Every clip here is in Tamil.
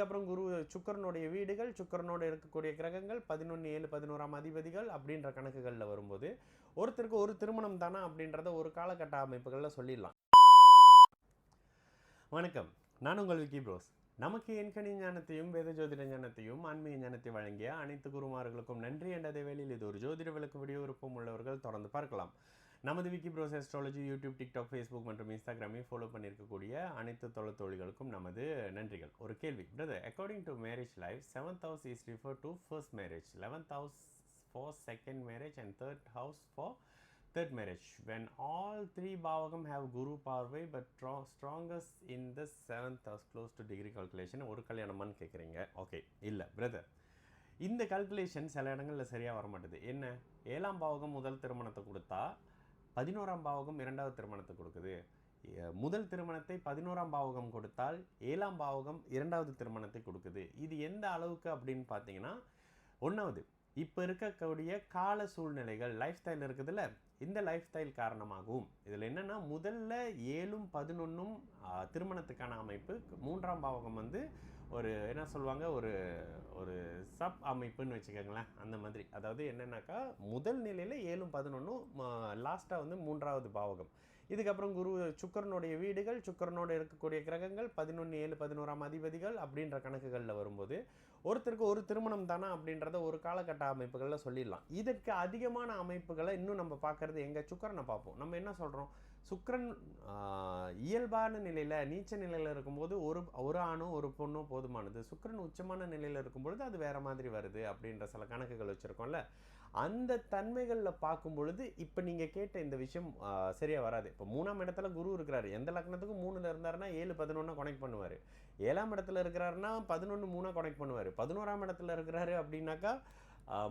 அப்புறம் குரு சுக்கிரனுடைய வீடுகள், சுக்கிரனோட இருக்கக்கூடிய கிரகங்கள் 11 7 11ஆம் அதிபதிகள் அப்படின்ற கணக்குகளில் வரும்போது ஒருத்தருக்கு ஒரு திருமணம் தானா அப்படின்றத ஒரு காலகட்ட அமைப்புகளில் சொல்லிடலாம். வணக்கம், நான் உங்கள் விக்கி ப்ரோஸ். நமக்கு எண்கணி ஞானத்தையும் வேத ஜோதிட ஞானத்தையும் ஆன்மீக ஞானத்தை வழங்கிய அனைத்து குருமார்களுக்கும் நன்றி என்ற வேளையில் இது ஒரு ஜோதிட விளக்கு வீடியோ விருப்பம் உள்ளவர்கள் தொடர்ந்து பார்க்கலாம். நமது Vicky bros astrology YouTube, TikTok, Facebook மற்றும் இன்ஸ்டாகிராமையும் ஃபாலோ பண்ணியிருக்கக்கூடிய அனைத்து தோழிகளுக்கும் நமது நன்றிகள். ஒரு கேள்வி brother, according to marriage life 7th house is referred to first marriage, 11th house for second marriage and 3rd house for third marriage. When all three bhavagam have Guru Parvai but strongest in the 7th house close to degree calculation, ஒரு கல்யாணமான்னு கேட்குறீங்க. ஓகே, இல்லை பிரதர், இந்த கால்குலேஷன் சில இடங்களில் சரியாக வர மாட்டேது. என்ன, 7ஆம் பாவகம் முதல் திருமணத்தை கொடுத்தா 11ஆம் பாவகம் 2வது திருமணத்தை கொடுக்குது. முதல் திருமணத்தை 11ஆம் பாவகம் கொடுத்தால் 7ஆம் பாவகம் 2வது திருமணத்தை கொடுக்குது. இது எந்த அளவுக்கு அப்படின்னு பார்த்தீங்கன்னா, 1வது இப்போ இருக்கக்கூடிய கால சூழ்நிலைகள், லைஃப் ஸ்டைல் இருக்குதுல்ல, இந்த லைஃப் ஸ்டைல் காரணமாகவும் இதில் என்னென்னா, முதல்ல 7ம் 11ம் திருமணத்துக்கான அமைப்பு, 3ஆம் பாவகம் வந்து ஒரு என்ன சொல்லுவாங்க, ஒரு ஒரு சப் அமைப்புன்னு வச்சுக்கோங்களேன். அந்த மாதிரி, அதாவது என்னென்னாக்கா முதல் நிலையில் 7ம் 11ம், லாஸ்ட்டாக வந்து 3வது பாவகம். இதுக்கப்புறம் குரு சுக்கிரனுடைய வீடுகள், சுக்கிரனோட இருக்கக்கூடிய கிரகங்கள் 11 7 11ஆம் அதிபதிகள் அப்படின்ற கணக்குகளில் வரும்போது ஒருத்தருக்கு ஒரு திருமணம் தானா அப்படின்றத ஒரு காலகட்ட அமைப்புகளில் சொல்லிடலாம். இதற்கு அதிகமான அமைப்புகளை இன்னும் நம்ம பார்க்குறது எங்கள் சுக்கிரனை பார்ப்போம். நம்ம என்ன சொல்கிறோம், சுக்கிரன் இயல்பான நிலையில், நீச்ச நிலையில் இருக்கும்போது ஒரு ஆணும் ஒரு பொண்ணும் போதுமானது. சுக்கிரன் உச்சமான நிலையில் இருக்கும்பொழுது அது வேறு மாதிரி வருது அப்படின்ற சில கணக்குகள் வச்சுருக்கோம்ல. அந்த தன்மைகளில் பார்க்கும் பொழுது இப்போ நீங்கள் கேட்ட இந்த விஷயம் சரியாக வராது. இப்போ 3ஆம் இடத்துல குரு இருக்கிறாரு, எந்த லக்னத்துக்கும் 3ல் இருந்தாருன்னா 7 11 கனெக்ட் பண்ணுவார். 7ஆம் இடத்துல இருக்கிறாருன்னா 11 3 கனெக்ட் பண்ணுவார். 11ஆம் இடத்துல இருக்கிறாரு அப்படின்னாக்கா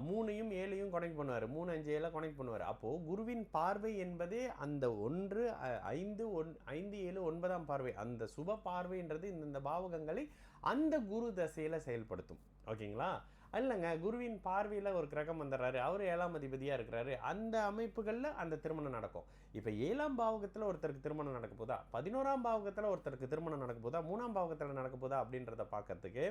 3யும் 7யும் கனெக்ட் பண்ணுவார். 3 5 7 கனெக்ட் பண்ணுவார். அப்போது குருவின் பார்வை என்பதே அந்த 1 5 5 7 9ஆம் பார்வை, அந்த சுப பார்வைன்றது இந்த பாவகங்களை அந்த குரு தசையில் செயல்படுத்தும். ஓகேங்களா? இல்லைங்க, குருவின் பார்வையில் ஒரு கிரகம் வந்துடுறாரு, அவர் 7ஆம் அதிபதியாக இருக்கிறாரு, அந்த அமைப்புகளில் அந்த திருமணம் நடக்கும். இப்போ 7ஆம் பாவகத்தில் ஒருத்தருக்கு திருமணம் நடக்க போதா, 11ஆம் பாவகத்தில் ஒருத்தருக்கு திருமணம் நடக்க போதா, 3ஆம் பாவகத்தில் நடக்க போதா அப்படின்றத பார்க்கறதுக்கு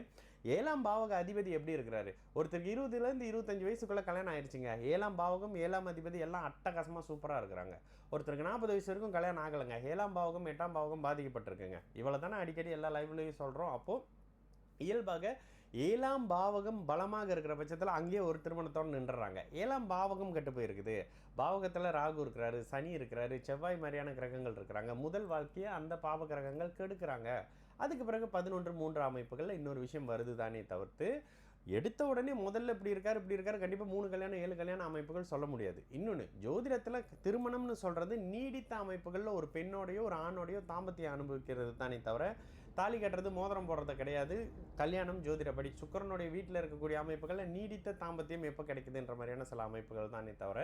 7ஆம் பாவக அதிபதி எப்படி இருக்கிறாரு. ஒருத்தருக்கு 20லேருந்து 25 வயசுக்குள்ளே கல்யாணம் ஆயிடுச்சுங்க, 7ஆம் பாவகம் 7ஆம் அதிபதி எல்லாம் அட்டகாசமாக சூப்பராக இருக்கிறாங்க. ஒருத்தருக்கு 40 வயசு வரைக்கும் கல்யாணம் ஆகலைங்க, 7ஆம் பாவகம் 8ஆம் பாவகம் பாதிக்கப்பட்டிருக்குங்க. இவ்வளோ தானே அடிக்கடி எல்லா லைவ்லையும் சொல்கிறோம். அப்போது இயல்பாக 7ஆம் பாவகம் பலமாக இருக்கிற பட்சத்தில் அங்கேயே ஒரு திருமணத்தோடு நின்றுறாங்க. 7ஆம் பாவகம் கெட்டு போயிருக்குது, பாவகத்தில் ராகு இருக்கிறாரு, சனி இருக்கிறாரு, செவ்வாய் மாதிரியான கிரகங்கள் இருக்கிறாங்க. முதல் வாழ்க்கையை அந்த பாவ கிரகங்கள் கெடுக்கிறாங்க. அதுக்கு பிறகு 11 3 அமைப்புகளில் இன்னொரு விஷயம் வருது தானே தவிர்த்து, எடுத்த உடனே முதல்ல இப்படி இருக்காரு கண்டிப்பாக 3 கல்யாணம் 7 கல்யாண அமைப்புகள் சொல்ல முடியாது. இன்னொன்று, ஜோதிடத்தில் திருமணம்னு சொல்கிறது நீடித்த அமைப்புகளில் ஒரு பெண்ணோடையோ ஒரு ஆணோடையோ தாம்பத்தியம் அனுபவிக்கிறது தானே தவிர, தாலி கட்டுறது மோதிரம் போடுறது கிடையாது. கல்யாணம் ஜோதிடப்படி சுக்கிரனுடைய வீட்டில் இருக்கக்கூடிய அமைப்புகளில் நீடித்த தாம்பத்தியம் எப்போ கிடைக்குதுன்ற மாதிரியான சில அமைப்புகள் தானே தவிர,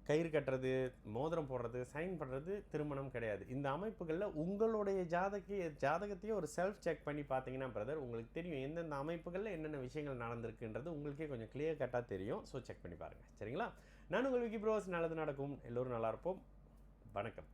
கயிறு கட்டுறது, மோதிரம் போடுறது, சைன் பண்ணுறது திருமணம் கிடையாது. இந்த அமைப்புகளில் உங்களுடைய ஜாதகத்தையும் ஒரு செல்ஃப் செக் பண்ணி பார்த்தீங்கன்னா பிரதர், உங்களுக்கு தெரியும் எந்தெந்த அமைப்புகளில் என்னென்ன விஷயங்கள் நடந்திருக்குன்றது உங்களுக்கே கொஞ்சம் கிளியர் கட்டாக தெரியும். ஸோ செக் பண்ணி பாருங்கள், சரிங்களா? நான் உங்கள் விக்கி ப்ரோஸ். நல்லது நடக்கும், எல்லோரும் நல்லா இருப்போம். வணக்கம்.